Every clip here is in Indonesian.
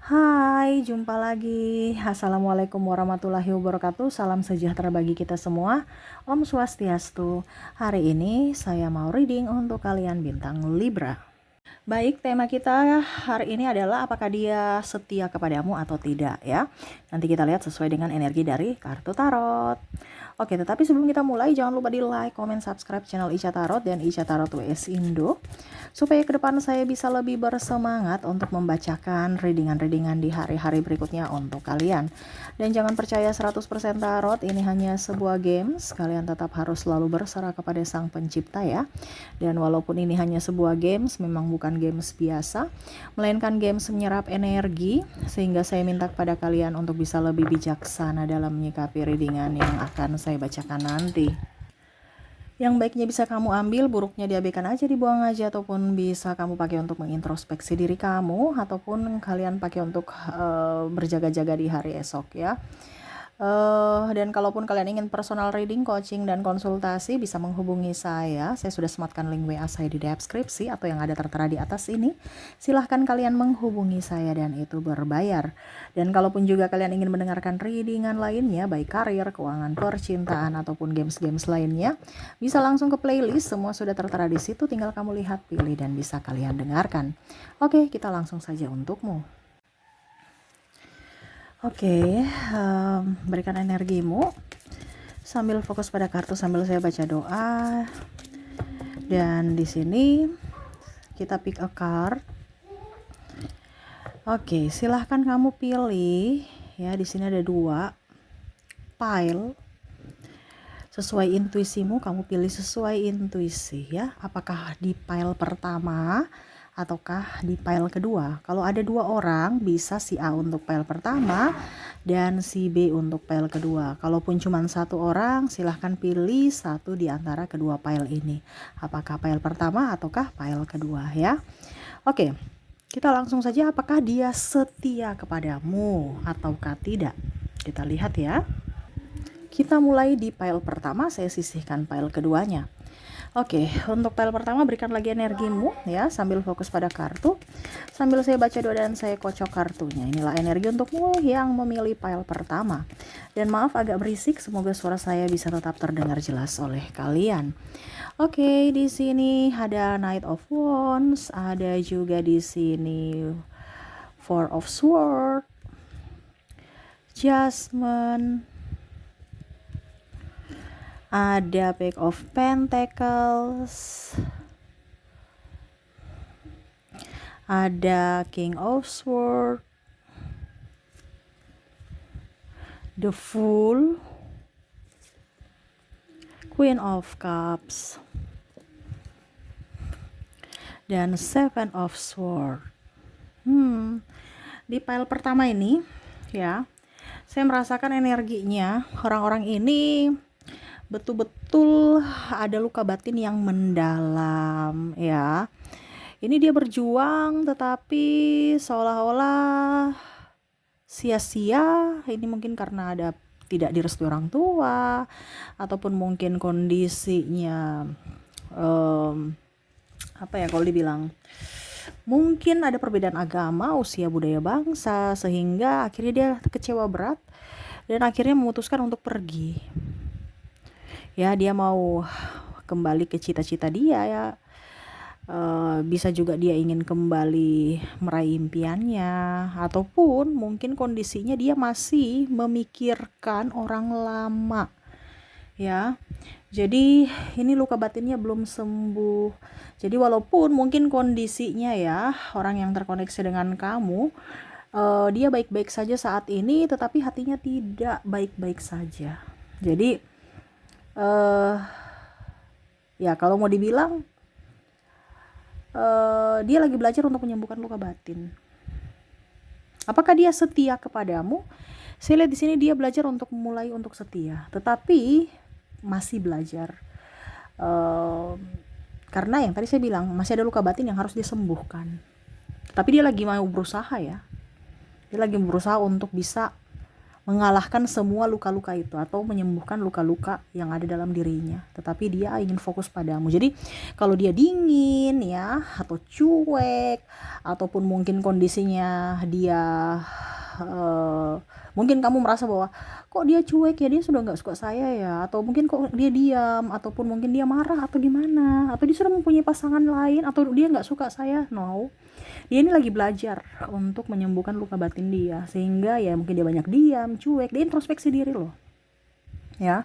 Hai, jumpa lagi. Assalamualaikum warahmatullahi wabarakatuh. Salam sejahtera bagi kita semua. Om Swastiastu. Hari ini saya mau reading untuk kalian bintang Libra. Baik, tema kita hari ini adalah apakah dia setia kepadamu atau tidak ya. Nanti kita lihat sesuai dengan energi dari kartu tarot. Oke, tetapi sebelum kita mulai jangan lupa di like, comment, subscribe channel Ica Tarot dan Ica Tarot WS Indo supaya ke depan saya bisa lebih bersemangat untuk membacakan readingan-readingan di hari-hari berikutnya untuk kalian. Dan jangan percaya 100% tarot, ini hanya sebuah games. Kalian tetap harus selalu berserah kepada Sang Pencipta ya. Dan walaupun ini hanya sebuah games, memang bukan games biasa, melainkan games menyerap energi, sehingga saya minta kepada kalian untuk bisa lebih bijaksana dalam menyikapi readingan yang akan saya bacakan nanti. Yang baiknya bisa kamu ambil, buruknya diabaikan aja, dibuang aja, ataupun bisa kamu pakai untuk mengintrospeksi diri kamu, ataupun kalian pakai untuk berjaga-jaga di hari esok ya. Dan kalaupun kalian ingin personal reading, coaching, dan konsultasi bisa menghubungi saya. Saya sudah sematkan link WA saya di deskripsi atau yang ada tertera di atas ini. Silahkan kalian menghubungi saya dan itu berbayar. Dan kalaupun juga kalian ingin mendengarkan readingan lainnya, baik karir, keuangan, percintaan, ataupun games-games lainnya, bisa langsung ke playlist. Semua sudah tertera di situ, tinggal kamu lihat, pilih, dan bisa kalian dengarkan. Oke, kita langsung saja untukmu. Oke, berikan energimu sambil fokus pada kartu sambil saya baca doa. Dan di sini kita pick a card. Oke, silahkan kamu pilih ya. Di sini ada 2 pile. Sesuai intuisimu, kamu pilih sesuai intuisi ya. Apakah di pile pertama ataukah di pile kedua. Kalau ada 2 orang, bisa si A untuk pile pertama dan si B untuk pile kedua. Kalaupun cuma 1 orang, silahkan pilih satu di antara kedua pile ini. Apakah pile pertama ataukah pile kedua ya. Oke, kita langsung saja, apakah dia setia kepadamu ataukah tidak. Kita lihat ya. Kita mulai di pile pertama, saya sisihkan pile keduanya. Oke, untuk pile pertama berikan lagi energimu ya, sambil fokus pada kartu. Sambil saya baca doa dan saya kocok kartunya. Inilah energi untukmu yang memilih pile pertama. Dan maaf agak berisik, semoga suara saya bisa tetap terdengar jelas oleh kalian. Oke, di sini ada Knight of Wands, ada juga di sini Four of Swords, Judgment, ada Page of Pentacles, ada King of Swords, The Fool, Queen of Cups, dan Seven of Swords. Di pile pertama ini ya, saya merasakan energinya orang-orang ini betul-betul ada luka batin yang mendalam ya. Ini dia berjuang tetapi seolah-olah sia-sia. Ini mungkin karena ada tidak direstui orang tua, ataupun mungkin kondisinya kalau dibilang mungkin ada perbedaan agama, usia, budaya, bangsa, sehingga akhirnya dia kecewa berat dan akhirnya memutuskan untuk pergi. Ya, dia mau kembali ke cita-cita dia ya. Bisa juga dia ingin kembali meraih impiannya, ataupun mungkin kondisinya dia masih memikirkan orang lama ya. Jadi ini luka batinnya belum sembuh. Jadi walaupun mungkin kondisinya ya, orang yang terkoneksi dengan kamu dia baik-baik saja saat ini, tetapi hatinya tidak baik-baik saja. Jadi ya kalau mau dibilang dia lagi belajar untuk menyembuhkan luka batin. Apakah dia setia kepadamu? Saya lihat di sini dia belajar untuk mulai untuk setia, tetapi masih belajar. Karena yang tadi saya bilang masih ada luka batin yang harus disembuhkan. Tapi dia lagi mau berusaha ya. Dia lagi berusaha untuk bisa mengalahkan semua luka-luka itu atau menyembuhkan luka-luka yang ada dalam dirinya, tetapi dia ingin fokus padamu. Jadi kalau dia dingin ya, atau cuek, ataupun mungkin kondisinya dia mungkin kamu merasa bahwa kok dia cuek ya, dia sudah nggak suka saya ya, atau mungkin kok dia diam, ataupun mungkin dia marah atau gimana, atau dia sudah mempunyai pasangan lain, atau dia nggak suka saya. No, dia ini lagi belajar untuk menyembuhkan luka batin dia, sehingga ya mungkin dia banyak diam, cuek, dia introspeksi diri loh ya,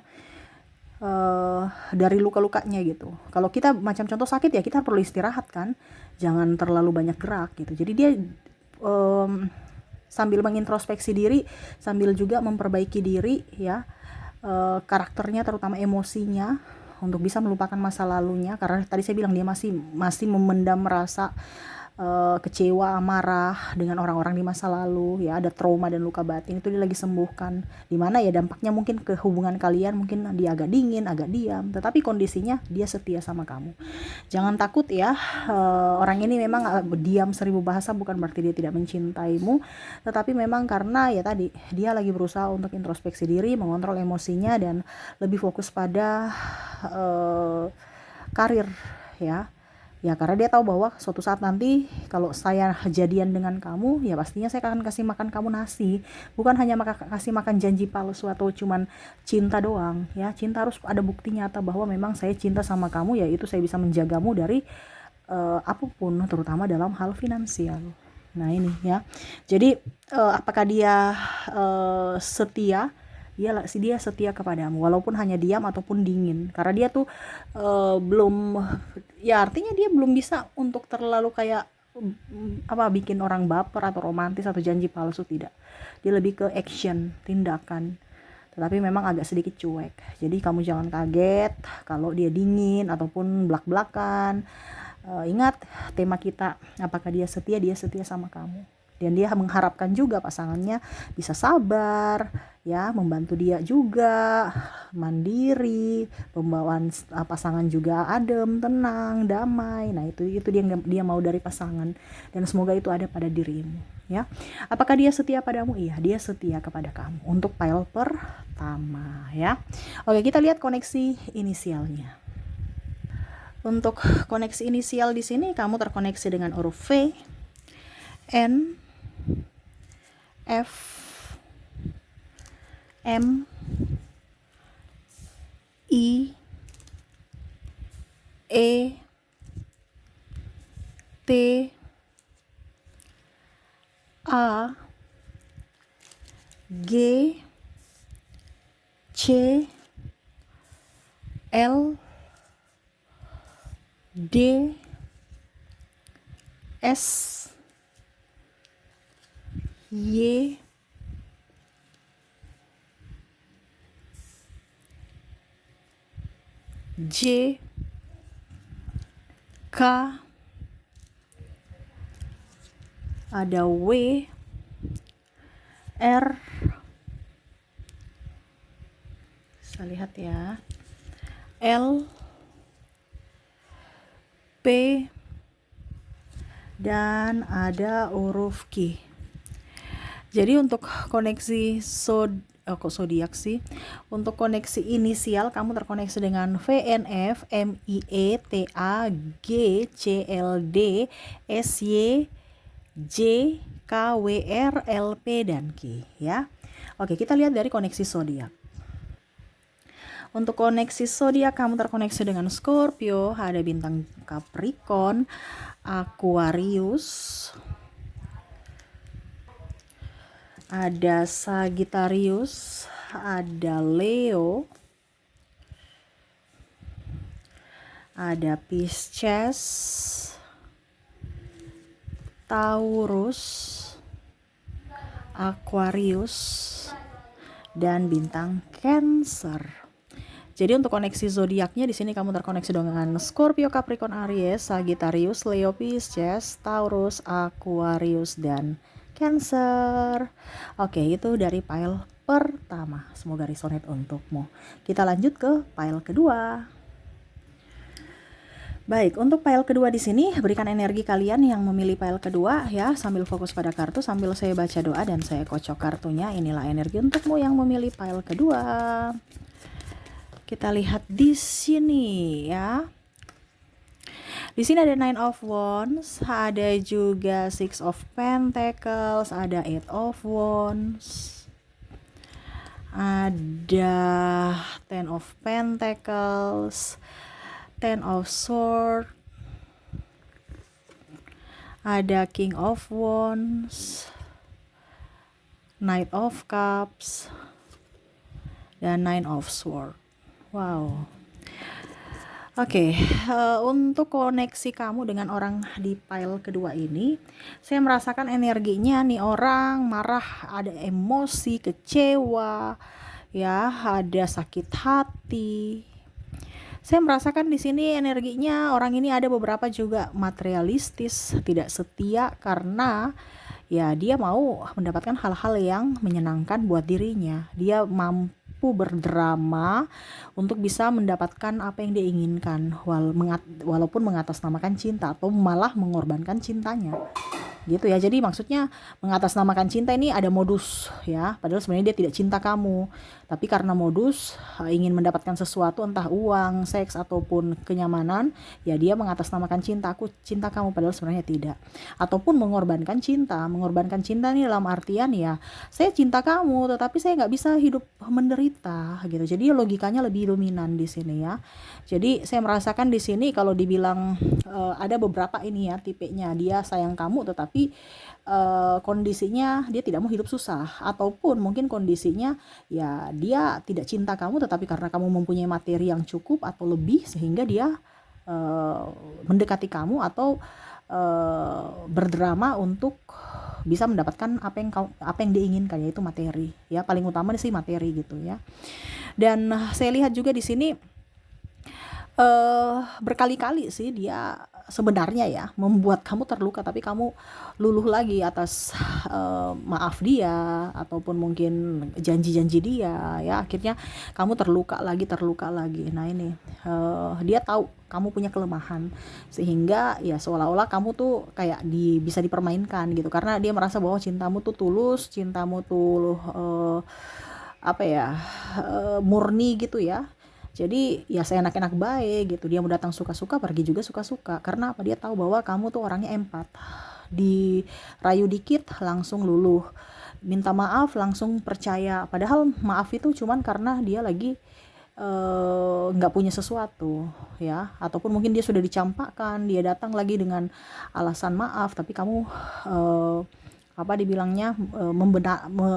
dari luka-lukanya gitu. Kalau kita macam contoh sakit ya, kita perlu istirahat kan, jangan terlalu banyak gerak gitu. Jadi dia sambil mengintrospeksi diri, sambil juga memperbaiki diri ya, karakternya terutama emosinya, untuk bisa melupakan masa lalunya, karena tadi saya bilang dia masih memendam rasa kecewa, marah dengan orang-orang di masa lalu ya, ada trauma dan luka batin itu dia lagi sembuhkan, dimana ya dampaknya mungkin ke hubungan kalian, mungkin dia agak dingin, agak diam, tetapi kondisinya dia setia sama kamu. Jangan takut ya, orang ini memang diam 1000 bahasa bukan berarti dia tidak mencintaimu, tetapi memang karena ya tadi dia lagi berusaha untuk introspeksi diri, mengontrol emosinya, dan lebih fokus pada karir ya, karena dia tahu bahwa suatu saat nanti kalau saya jadian dengan kamu, ya pastinya saya akan kasih makan kamu nasi, bukan hanya kasih makan janji palsu atau cuman cinta doang ya. Cinta harus ada bukti nyata bahwa memang saya cinta sama kamu, yaitu saya bisa menjagamu dari apapun, terutama dalam hal finansial. Nah ini ya, jadi apakah dia setia? Dia setia kepadamu walaupun hanya diam ataupun dingin, karena dia tuh belum, ya artinya dia belum bisa untuk terlalu kayak bikin orang baper atau romantis atau janji palsu, tidak. Dia lebih ke action, tindakan, tetapi memang agak sedikit cuek. Jadi kamu jangan kaget kalau dia dingin ataupun belak-belakan. Ingat tema kita, apakah dia setia sama kamu, dan dia mengharapkan juga pasangannya bisa sabar ya, membantu dia juga, mandiri, pembawaan pasangan juga adem, tenang, damai. Nah itu dia mau dari pasangan, dan semoga itu ada pada dirimu ya. Apakah dia setia padamu? Iya, dia setia kepada kamu untuk pile pertama ya. Oke, kita lihat koneksi inisialnya. Untuk koneksi inisial di sini kamu terkoneksi dengan huruf V, N, F, M, I, E, T, A, G, C, L, D, S, Y, J, K, ada W, R, bisa lihat ya, L, P, dan ada huruf Q. Jadi untuk koneksi zodiak sih, untuk koneksi inisial kamu terkoneksi dengan VNF, MIETA, G, CLD, SY, J, KWR, LP, dan Q ya. Oke, kita lihat dari koneksi zodiak. Untuk koneksi zodiak kamu terkoneksi dengan Scorpio, ada bintang Capricorn, Aquarius, ada Sagittarius, ada Leo, ada Pisces, Taurus, Aquarius, dan bintang Cancer. Jadi untuk koneksi zodiaknya di sini kamu terkoneksi dengan Scorpio, Capricorn, Aries, Sagittarius, Leo, Pisces, Taurus, Aquarius, dan Cancer. Oke, itu dari pile pertama. Semoga resonate untukmu. Kita lanjut ke pile kedua. Baik, untuk pile kedua di sini berikan energi kalian yang memilih pile kedua ya, sambil fokus pada kartu sambil saya baca doa dan saya kocok kartunya. Inilah energi untukmu yang memilih pile kedua. Kita lihat di sini ya. Di sini ada Nine of Wands, ada juga Six of Pentacles, ada Eight of Wands, ada Ten of Pentacles, Ten of Swords, ada King of Wands, Knight of Cups, dan Nine of Swords. Wow. Oke, untuk koneksi kamu dengan orang di pile kedua ini, saya merasakan energinya nih orang marah, ada emosi, kecewa, ya, ada sakit hati. Saya merasakan di sini energinya orang ini ada beberapa juga materialistis, tidak setia karena ya dia mau mendapatkan hal-hal yang menyenangkan buat dirinya. Dia mampu berdrama untuk bisa mendapatkan apa yang dia inginkan, walaupun mengatasnamakan cinta atau malah mengorbankan cintanya gitu ya. Jadi maksudnya mengatasnamakan cinta ini ada modus ya, padahal sebenarnya dia tidak cinta kamu, tapi karena modus ingin mendapatkan sesuatu, entah uang, seks ataupun kenyamanan, ya dia mengatasnamakan cinta, aku cinta kamu, padahal sebenarnya tidak. Ataupun mengorbankan cinta ini dalam artian ya saya cinta kamu tetapi saya nggak bisa hidup menderita gitu. Jadi logikanya lebih dominan di sini ya. Jadi saya merasakan di sini kalau dibilang ada beberapa ini ya tipenya, dia sayang kamu tetapi kondisinya dia tidak mau hidup susah, ataupun mungkin kondisinya ya dia tidak cinta kamu tetapi karena kamu mempunyai materi yang cukup atau lebih sehingga dia mendekati kamu atau berdrama untuk bisa mendapatkan apa yang diinginkan, yaitu materi ya, paling utama sih materi gitu ya. Dan saya lihat juga di sini berkali-kali sih dia sebenarnya ya membuat kamu terluka, tapi kamu luluh lagi atas maaf dia ataupun mungkin janji-janji dia ya, akhirnya kamu terluka lagi. Nah ini dia tahu kamu punya kelemahan sehingga ya seolah-olah kamu tuh kayak bisa dipermainkan gitu, karena dia merasa bahwa cintamu tuh tulus, cintamu tuh murni gitu ya. Jadi ya seenak-enak baik gitu, dia mau datang suka-suka, pergi juga suka-suka. Karena apa? Dia tahu bahwa kamu tuh orangnya empat, dirayu dikit langsung luluh, minta maaf langsung percaya, padahal maaf itu cuman karena dia lagi nggak punya sesuatu ya, ataupun mungkin dia sudah dicampakkan, dia datang lagi dengan alasan maaf, tapi kamu dibilangnya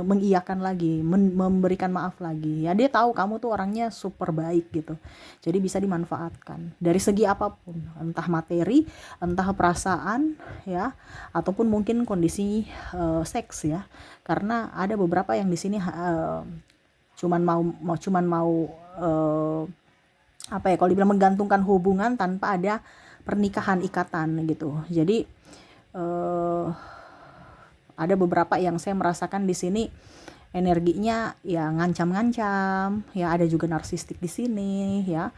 mengiyakan lagi, memberikan maaf lagi ya. Dia tahu kamu tuh orangnya super baik gitu, jadi bisa dimanfaatkan dari segi apapun, entah materi, entah perasaan ya, ataupun mungkin kondisi seks ya, karena ada beberapa yang di sini cuman mau kalau dibilang menggantungkan hubungan tanpa ada pernikahan, ikatan gitu. Jadi ada beberapa yang saya merasakan di sini energinya ya ngancam-ngancam ya, ada juga narsistik di sini ya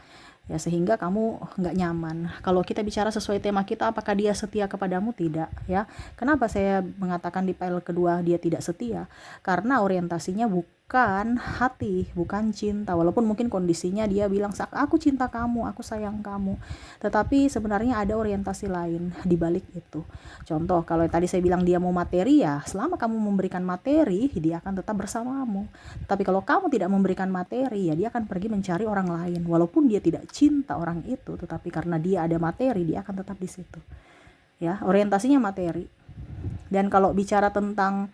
sehingga kamu nggak nyaman. Kalau kita bicara sesuai tema kita, apakah dia setia kepadamu? Tidak ya. Kenapa saya mengatakan di pile kedua dia tidak setia? Karena orientasinya bukan hati, bukan cinta, walaupun mungkin kondisinya dia bilang aku cinta kamu, aku sayang kamu, tetapi sebenarnya ada orientasi lain di balik itu. Contoh, kalau tadi saya bilang dia mau materi, ya selama kamu memberikan materi dia akan tetap bersamamu. Tapi kalau kamu tidak memberikan materi, ya dia akan pergi mencari orang lain, walaupun dia tidak cinta orang itu, tetapi karena dia ada materi dia akan tetap di situ ya, orientasinya materi. Dan kalau bicara tentang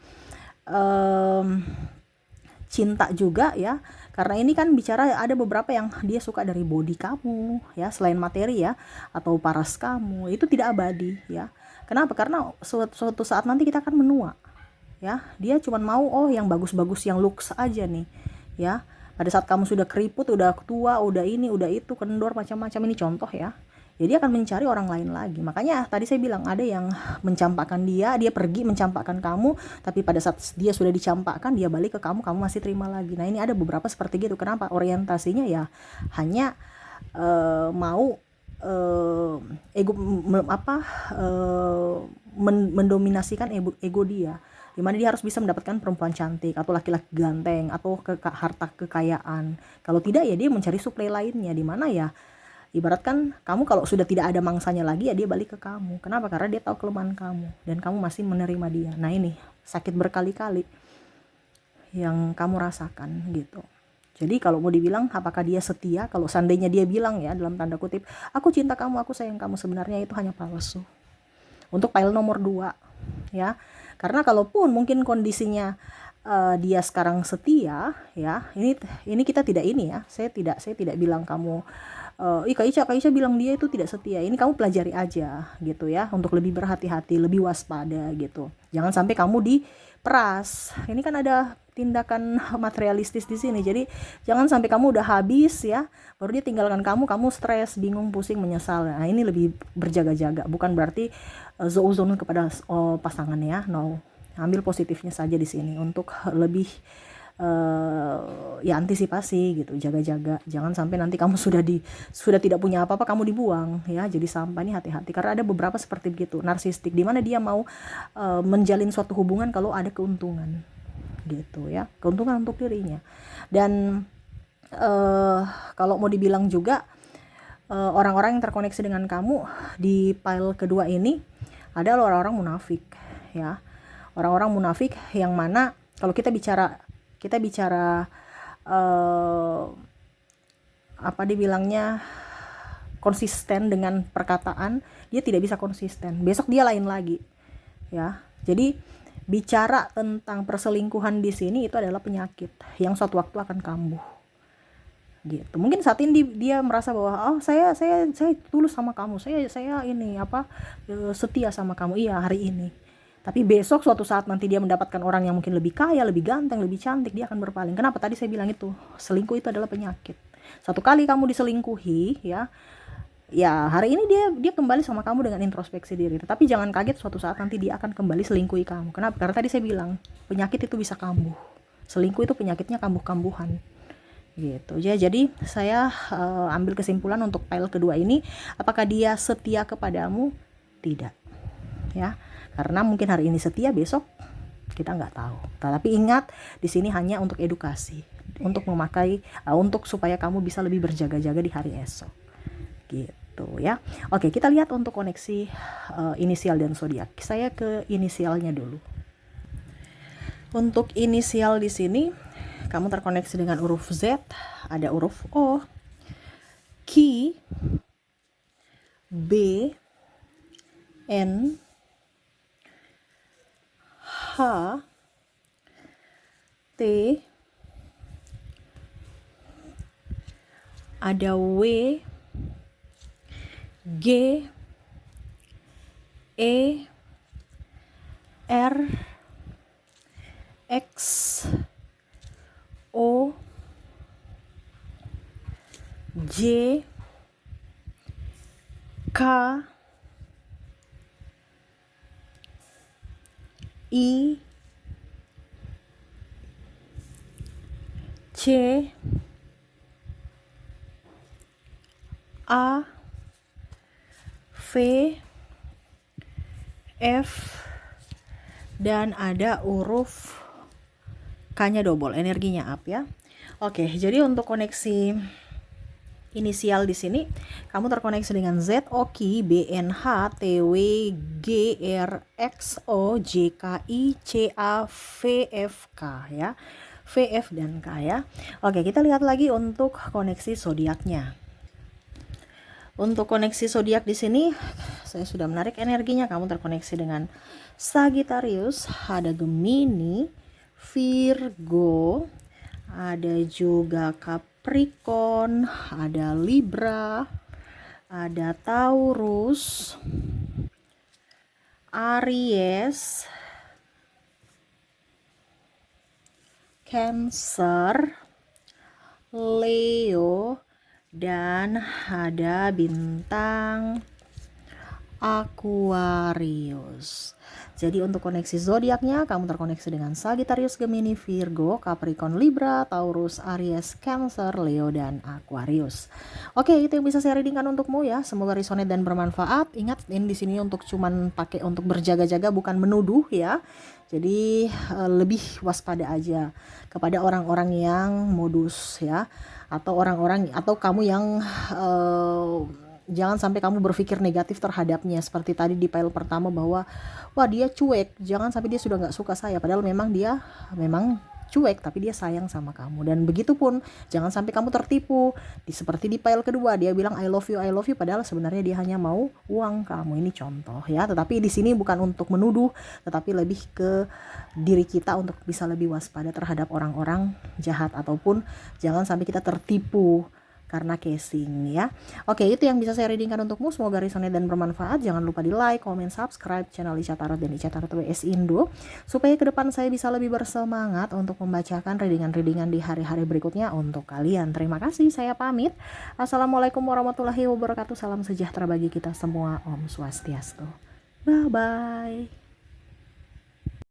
cinta juga ya, karena ini kan bicara ada beberapa yang dia suka dari body kamu ya, selain materi ya, atau paras kamu, itu tidak abadi ya. Kenapa? Karena suatu saat nanti kita akan menua ya. Dia cuma mau yang bagus-bagus, yang looks aja nih ya. Pada saat kamu sudah keriput, udah tua, udah ini, udah itu, kendor, macam-macam, ini contoh ya. Jadi akan mencari orang lain lagi. Makanya tadi saya bilang ada yang mencampakkan dia pergi mencampakkan kamu, tapi pada saat dia sudah dicampakkan, dia balik ke kamu masih terima lagi. Nah ini ada beberapa seperti gitu. Kenapa? Orientasinya ya hanya mau ego mendominasikan ego dia, dimana dia harus bisa mendapatkan perempuan cantik atau laki-laki ganteng atau harta kekayaan. Kalau tidak ya dia mencari suplai lainnya, dimana ya ibaratkan kamu kalau sudah tidak ada mangsanya lagi ya dia balik ke kamu. Kenapa? Karena dia tahu kelemahan kamu dan kamu masih menerima dia. Nah ini sakit berkali-kali yang kamu rasakan gitu. Jadi kalau mau dibilang apakah dia setia, kalau seandainya dia bilang ya dalam tanda kutip, aku cinta kamu, aku sayang kamu, sebenarnya itu hanya palsu. Untuk file nomor 2 ya. Karena kalaupun mungkin kondisinya dia sekarang setia ya, ini kita tidak ini ya. Saya tidak bilang kamu Kak Ica bilang dia itu tidak setia. Ini kamu pelajari aja gitu ya, untuk lebih berhati-hati, lebih waspada gitu. Jangan sampai kamu diperas. Ini kan ada tindakan materialistis di sini. Jadi jangan sampai kamu udah habis ya, baru dia tinggalkan kamu stres, bingung, pusing, menyesal. Nah, ini lebih berjaga-jaga. Bukan berarti zouzon kepada pasangan ya. No. Ambil positifnya saja di sini untuk lebih ya antisipasi gitu, jaga-jaga, jangan sampai nanti kamu sudah tidak punya apa-apa kamu dibuang ya, jadi sampah. Nih hati-hati, karena ada beberapa seperti begitu, narsistik, dimana dia mau menjalin suatu hubungan kalau ada keuntungan gitu ya, keuntungan untuk dirinya. Dan kalau mau dibilang juga orang-orang yang terkoneksi dengan kamu di file kedua ini adalah orang-orang munafik ya, orang-orang munafik yang mana kalau kita bicara apa dibilangnya, konsisten dengan perkataan, dia tidak bisa konsisten, besok dia lain lagi ya. Jadi bicara tentang perselingkuhan di sini itu adalah penyakit yang suatu waktu akan kambuh gitu. Mungkin saat ini dia merasa bahwa saya tulus sama kamu, saya ini setia sama kamu, iya hari ini. Tapi besok suatu saat nanti dia mendapatkan orang yang mungkin lebih kaya, lebih ganteng, lebih cantik, dia akan berpaling. Kenapa? Tadi saya bilang itu, selingkuh itu adalah penyakit. Satu kali kamu diselingkuhi ya hari ini dia kembali sama kamu dengan introspeksi diri. Tetapi jangan kaget suatu saat nanti dia akan kembali selingkuhi kamu. Kenapa? Karena tadi saya bilang, penyakit itu bisa kambuh. Selingkuh itu penyakitnya kambuh-kambuhan. Gitu ya. Jadi saya ambil kesimpulan untuk file kedua ini, apakah dia setia kepadamu? Tidak. Ya. Karena mungkin hari ini setia, besok kita nggak tahu. Tapi ingat, di sini hanya untuk edukasi, untuk memakai, untuk supaya kamu bisa lebih berjaga-jaga di hari esok. Gitu ya. Oke, kita lihat untuk koneksi inisial dan zodiak. Saya ke inisialnya dulu. Untuk inisial di sini, kamu terkoneksi dengan huruf Z, ada huruf O, Q, B, N, H, T, ada W, G, E, R, X, O, J, K, I, C, A, V, F, dan ada huruf K-nya double, energinya up ya. Oke, jadi untuk koneksi inisial di sini kamu terkoneksi dengan Z, O, Q, B, N, H, T, W, G, R, X, O, J, K, I, C, A, V, F, K ya. V, F, dan K ya. Oke, kita lihat lagi untuk koneksi zodiaknya. Untuk koneksi zodiak di sini saya sudah menarik energinya. Kamu terkoneksi dengan Sagittarius, ada Gemini, Virgo, ada juga Capricorn, ada Libra, ada Taurus, Aries, Cancer, Leo, dan ada bintang Aquarius. Jadi untuk koneksi zodiaknya, kamu terkoneksi dengan Sagittarius, Gemini, Virgo, Capricorn, Libra, Taurus, Aries, Cancer, Leo, dan Aquarius. Oke, itu yang bisa saya readingkan untukmu ya. Semoga resonate dan bermanfaat. Ingat, ini di sini untuk cuman pakai untuk berjaga-jaga, bukan menuduh ya. Jadi lebih waspada aja kepada orang-orang yang modus ya, atau orang-orang atau kamu yang jangan sampai kamu berpikir negatif terhadapnya seperti tadi di file pertama bahwa wah dia cuek, jangan sampai dia sudah nggak suka saya, padahal memang dia memang cuek tapi dia sayang sama kamu. Dan begitupun jangan sampai kamu tertipu seperti di file kedua dia bilang I love you padahal sebenarnya dia hanya mau uang kamu. Ini contoh ya, tetapi di sini bukan untuk menuduh tetapi lebih ke diri kita untuk bisa lebih waspada terhadap orang-orang jahat, ataupun jangan sampai kita tertipu karena casing ya. Oke, itu yang bisa saya readingkan untukmu. Semoga resonate dan bermanfaat. Jangan lupa di like, comment, subscribe channel Ica Tarot dan Ica Tarot WS Indo supaya ke depan saya bisa lebih bersemangat untuk membacakan readingan-readingan di hari-hari berikutnya untuk kalian. Terima kasih, saya pamit. Assalamualaikum warahmatullahi wabarakatuh. Salam sejahtera bagi kita semua. Om Swastiastu. Bye bye.